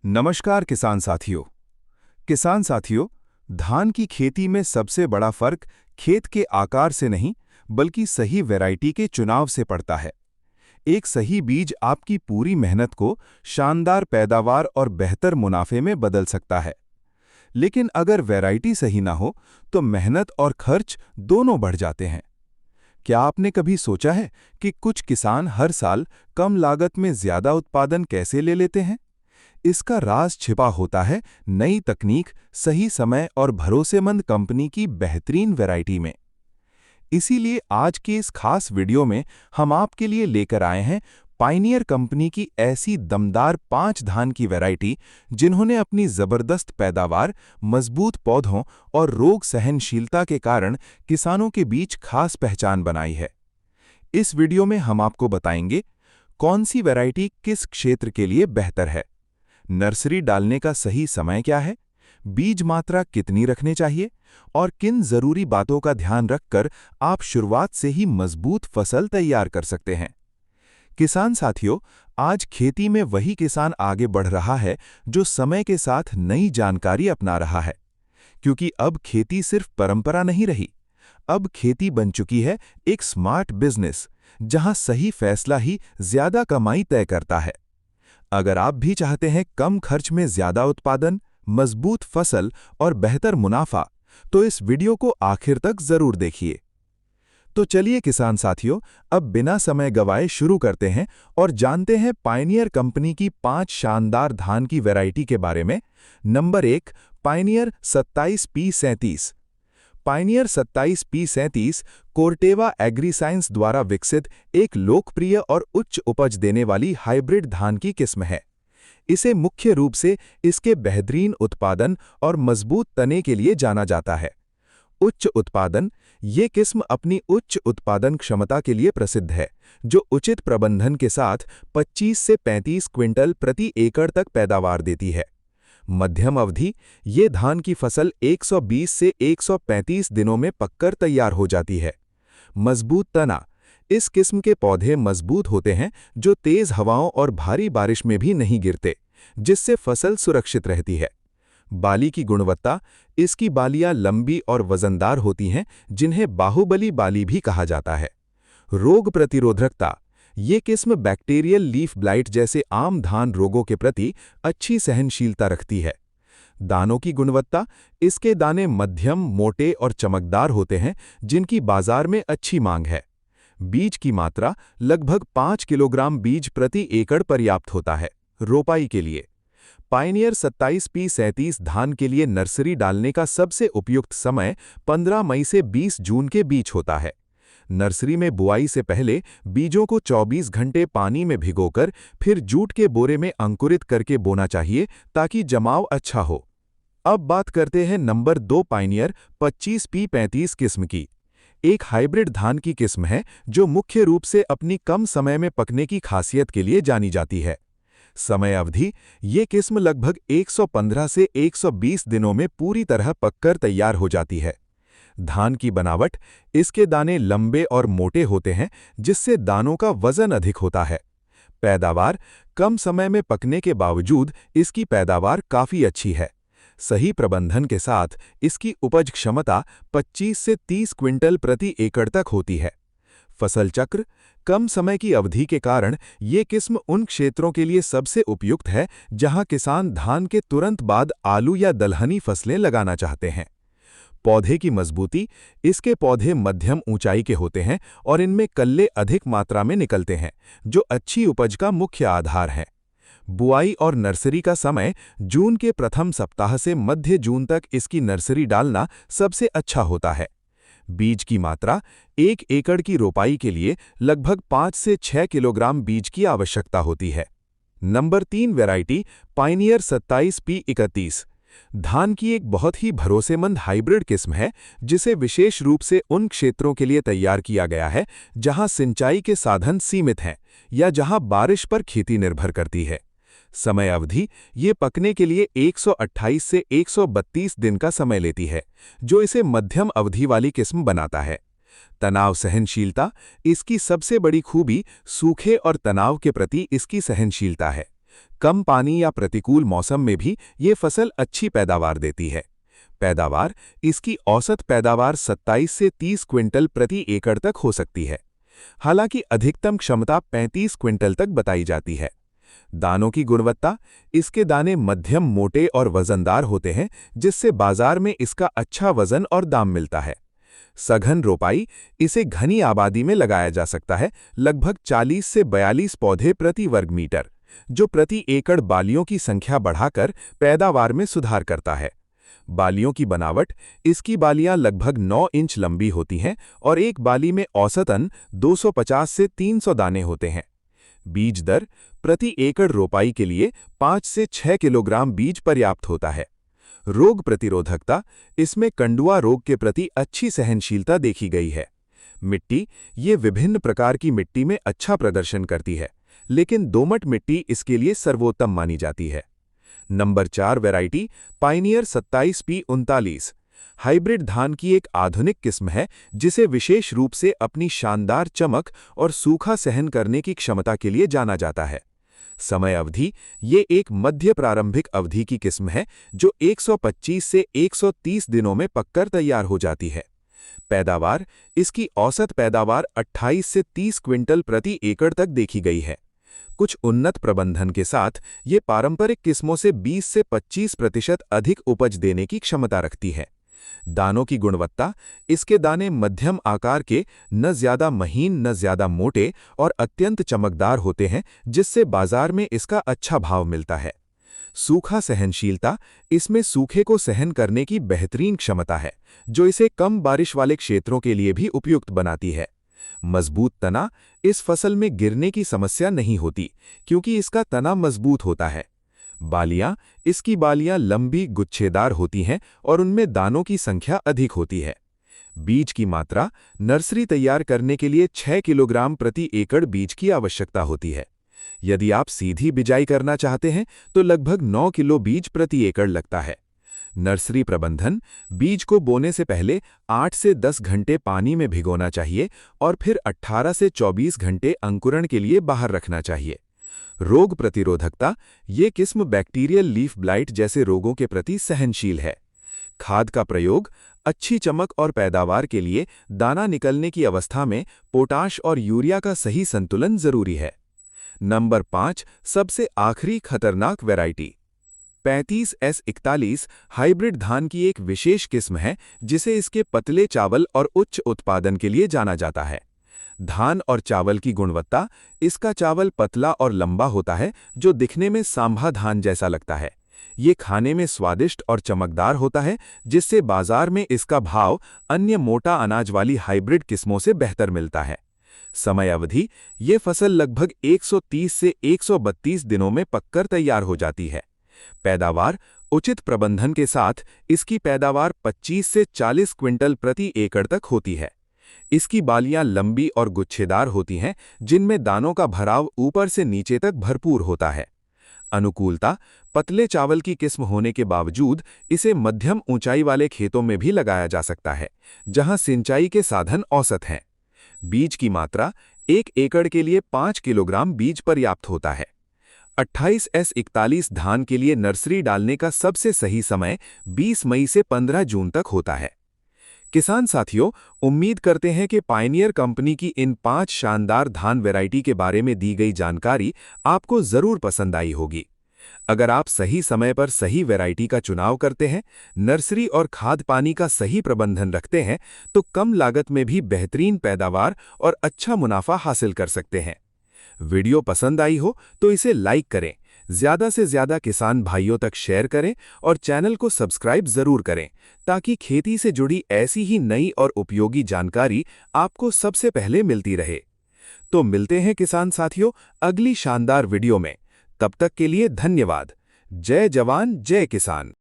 नमस्कार किसान साथियों, धान की खेती में सबसे बड़ा फर्क खेत के आकार से नहीं, बल्कि सही वैरायटी के चुनाव से पड़ता है। एक सही बीज आपकी पूरी मेहनत को शानदार पैदावार और बेहतर मुनाफे में बदल सकता है। लेकिन अगर वैरायटी सही ना हो, तो मेहनत और खर्च दोनों बढ़ जाते हैं। क्या आपने कभी सोचा है कि कुछ किसान हर साल कम लागत में ज्यादा उत्पादन कैसे ले लेते हैं? इसका राज छिपा होता है नई तकनीक, सही समय और भरोसेमंद कंपनी की बेहतरीन वैरायटी में। इसीलिए आज के इस खास वीडियो में हम आपके लिए लेकर आए हैं पायनियर कंपनी की ऐसी दमदार 5 धान की वैरायटी, जिन्होंने अपनी जबरदस्त पैदावार, मजबूत पौधों और रोग सहनशीलता के कारण किसानों के बीच खास पहचान बनाई है। इस वीडियो में हम आपको बताएंगे कौन सी वैरायटी किस क्षेत्र के लिए बेहतर है, नर्सरी डालने का सही समय क्या है, बीज मात्रा कितनी रखने चाहिए और किन जरूरी बातों का ध्यान रखकर आप शुरुआत से ही मजबूत फसल तैयार कर सकते हैं। किसान साथियों, आज खेती में वही किसान आगे बढ़ रहा है जो समय के साथ नई जानकारी अपना रहा है, क्योंकि अब खेती सिर्फ परंपरा नहीं रही। अब खेती बन चुकी है एक स्मार्ट बिजनेस, जहां सही फैसला ही ज्यादा कमाई तय करता है। अगर आप भी चाहते हैं कम खर्च में ज्यादा उत्पादन, मजबूत फसल और बेहतर मुनाफा, तो इस वीडियो को आखिर तक जरूर देखिए। तो चलिए किसान साथियों, अब बिना समय गवाए शुरू करते हैं और जानते हैं पायनियर कंपनी की 5 शानदार धान की वैरायटी के बारे में। Number 1, Pioneer 27P37। Pioneer 27P37 Corteva agriscience द्वारा विकसित एक लोकप्रिय और उच्च उपज देने वाली हाइब्रिड धान की किस्म है। इसे मुख्य रूप से इसके बेहतरीन उत्पादन और मजबूत तने के लिए जाना जाता है। उच्च उत्पादन: ये किस्म अपनी उच्च उत्पादन क्षमता के लिए प्रसिद्ध है, जो उचित प्रबंधन के साथ 25 से 35 क्विंटल प्रति एकड़ तक पैदावार देती है। मध्यम अवधि: ये धान की फसल 120 से 135 दिनों में पककर तैयार हो जाती है। मजबूत तना: इस किस्म के पौधे मजबूत होते हैं, जो तेज हवाओं और भारी बारिश में भी नहीं गिरते, जिससे फसल सुरक्षित रहती है। बाली की गुणवत्ता: इसकी बालियां लंबी और वजनदार होती हैं, जिन्हें बाहुबली बाली भी कहा जाता है। रोग प्रतिरोधकता: ये किस्म बैक्टीरियल लीफ ब्लाइट जैसे आम धान रोगों के प्रति अच्छी सहनशीलता रखती है। दानों की गुणवत्ता: इसके दाने मध्यम, मोटे और चमकदार होते हैं, जिनकी बाजार में अच्छी मांग है। बीज की मात्रा: लगभग 5 किलोग्राम बीज प्रति एकड़ पर्याप्त होता है। रोपाई के लिए पायनियर 27P37 धान के लिए नर्सरी डालने का सबसे उपयुक्त समय 15 मई से 20 जून के बीच होता है। नर्सरी में बुआई से पहले बीजों को 24 घंटे पानी में भिगोकर फिर जूट के बोरे में अंकुरित करके बोना चाहिए, ताकि जमाव अच्छा हो। अब बात करते हैं नंबर 2 पायनियर 25P35 किस्म की। एक हाइब्रिड धान की किस्म है, जो मुख्य रूप से अपनी कम समय में पकने की खासियत के लिए जानी जाती है। समय अवधि: ये किस्म लगभग 115 से 120 दिनों में पूरी तरह पककर तैयार हो जाती है। धान की बनावट: इसके दाने लंबे और मोटे होते हैं, जिससे दानों का वजन अधिक होता है। पैदावार: कम समय में पकने के बावजूद इसकी पैदावार काफी अच्छी है। सही प्रबंधन के साथ इसकी उपज क्षमता 25 से 30 क्विंटल प्रति एकड़ तक होती है। फसल चक्र: कम समय की अवधि के कारण ये किस्म उन क्षेत्रों के लिए सबसे उपयुक्त है, जहां किसान धान के तुरंत बाद आलू या दलहनी फसलें लगाना चाहते हैं। पौधे की मजबूती: इसके पौधे मध्यम ऊंचाई के होते हैं और इनमें कल्ले अधिक मात्रा में निकलते हैं, जो अच्छी उपज का मुख्य आधार है। बुआई और नर्सरी का समय: जून के प्रथम सप्ताह से मध्य जून तक इसकी नर्सरी डालना सबसे अच्छा होता है। बीज की मात्रा: 1 एकड़ की रोपाई के लिए लगभग 5 से 6 किलोग्राम बीज की आवश्यकता होती है। नंबर 3 वैरायटी पायनियर 27P31 धान की एक बहुत ही भरोसेमंद हाइब्रिड किस्म है, जिसे विशेष रूप से उन क्षेत्रों के लिए तैयार किया गया है जहां सिंचाई के साधन सीमित हैं या जहां बारिश पर खेती निर्भर करती है। समय अवधि: ये पकने के लिए 128 से 132 दिन का समय लेती है, जो इसे मध्यम अवधि वाली किस्म बनाता है। तनाव सहनशीलता: इसकी सबसे बड़ी खूबी सूखे और तनाव के प्रति इसकी सहनशीलता है। कम पानी या प्रतिकूल मौसम में भी ये फसल अच्छी पैदावार देती है। पैदावार इसकी औसत पैदावार 27 से 30 क्विंटल प्रति एकड़ तक हो सकती है। हालांकि अधिकतम क्षमता 35 क्विंटल तक बताई जाती है। दानों की गुणवत्ता, इसके दाने मध्यम मोटे और वजनदार होते हैं, जिससे बाजार में इसका अच्छा वजन और दाम मिलता है। सघन रोपाई, इसे घनी आबादी में लगाया जा सकता है, लगभग 40 से 42 पौधे प्रति वर्ग मीटर, जो प्रति एकड़ बालियों की संख्या बढ़ाकर पैदावार में सुधार करता है। बालियों की बनावट, इसकी बालियां लगभग 9 इंच लंबी होती हैं और एक बाली में औसतन 250 से 300 दाने होते हैं। बीज दर, प्रति एकड़ रोपाई के लिए 5 से 6 किलोग्राम बीज पर्याप्त होता है। रोग प्रतिरोधकता, इसमें कंडुआ रोग के प्रति अच्छी सहनशीलता देखी गई है। मिट्टी, ये विभिन्न प्रकार की मिट्टी में अच्छा प्रदर्शन करती है, लेकिन दोमट मिट्टी इसके लिए सर्वोत्तम मानी जाती है। Number 4 variety Pioneer 27P39 hybrid धान की एक आधुनिक किस्म है, जिसे विशेष रूप से अपनी शानदार चमक और सूखा सहन करने की क्षमता के लिए जाना जाता है। समय अवधि, ये एक मध्य प्रारंभिक अवधि की किस्म है जो 125 से 130 दिनों में पककर तैयार हो जाती है। पैदावार, इसकी औसत पैदावार 28 से 30 क्विंटल प्रति एकड़ तक देखी गई है। कुछ उन्नत प्रबंधन के साथ ये पारंपरिक किस्मों से 20 से 25% अधिक उपज देने की क्षमता रखती है। दानों की गुणवत्ता, इसके दाने मध्यम आकार के, न ज्यादा महीन न ज्यादा मोटे और अत्यंत चमकदार होते हैं, जिससे बाजार में इसका अच्छा भाव मिलता है। सूखा सहनशीलता, इसमें सूखे को सहन करने की बेहतरीन क्षमता है, जो इसे कम बारिश वाले क्षेत्रों के लिए भी उपयुक्त बनाती है। मजबूत तना, इस फसल में गिरने की समस्या नहीं होती, क्योंकि इसका तना मजबूत होता है। बालियां, इसकी बालियां लंबी गुच्छेदार होती हैं और उनमें दानों की संख्या अधिक होती है। बीज की मात्रा, नर्सरी तैयार करने के लिए 6 किलोग्राम प्रति एकड़ बीज की आवश्यकता होती है। यदि आप सीधी बिजाई करना चाहते हैं तो लगभग 9 किलो बीज प्रति एकड़ लगता है। नर्सरी प्रबंधन, बीज को बोने से पहले 8 से 10 घंटे पानी में भिगोना चाहिए और फिर 18 से 24 घंटे अंकुरण के लिए बाहर रखना चाहिए। रोग प्रतिरोधकता, ये किस्म बैक्टीरियल लीफ ब्लाइट जैसे रोगों के प्रति सहनशील है। खाद का प्रयोग, अच्छी चमक और पैदावार के लिए दाना निकलने की अवस्था में पोटाश और यूरिया का सही संतुलन जरूरी है। नंबर 5 सबसे आखिरी खतरनाक वैरायटी 35S41 हाइब्रिड धान की एक विशेष किस्म है, जिसे इसके पतले चावल और उच्च उत्पादन के लिए जाना जाता है। धान और चावल की गुणवत्ता, इसका चावल पतला और लंबा होता है, जो दिखने में सांभा धान जैसा लगता है। ये खाने में स्वादिष्ट और चमकदार होता है, जिससे बाजार में इसका भाव अन्य मोटा अनाज वाली हाइब्रिड किस्मों से बेहतर मिलता है। समय अवधि, ये फसल लगभग 130 से 132 दिनों में पककर तैयार हो जाती है। पैदावार, उचित प्रबंधन के साथ इसकी पैदावार 25 से 40 क्विंटल प्रति एकड़ तक होती है। इसकी बालियां लंबी और गुच्छेदार होती हैं, जिनमें दानों का भराव ऊपर से नीचे तक भरपूर होता है। अनुकूलता, पतले चावल की किस्म होने के बावजूद इसे मध्यम ऊंचाई वाले खेतों में भी लगाया जा सकता है, जहां सिंचाई के साधन औसत हैं। बीज की मात्रा, 1 एकड़ के लिए 5 किलोग्राम बीज पर्याप्त होता है। 28S41 धान के लिए नर्सरी डालने का सबसे सही समय 20 मई से 15 जून तक होता है। किसान साथियों, उम्मीद करते हैं कि पायनियर कंपनी की इन 5 शानदार धान वैरायटी के बारे में दी गई जानकारी आपको जरूर पसंद आई होगी। अगर आप सही समय पर सही वैरायटी का चुनाव करते हैं, नर्सरी और खाद पानी का सही प्रबंधन रखते हैं, तो कम लागत में भी बेहतरीन पैदावार और अच्छा मुनाफा हासिल कर सकते हैं। वीडियो पसंद आई हो तो इसे लाइक करें, ज्यादा से ज्यादा किसान भाइयों तक शेयर करें और चैनल को सब्सक्राइब जरूर करें, ताकि खेती से जुड़ी ऐसी ही नई और उपयोगी जानकारी आपको सबसे पहले मिलती रहे। तो मिलते हैं किसान साथियों अगली शानदार वीडियो में। तब तक के लिए धन्यवाद। जय जवान जय किसान।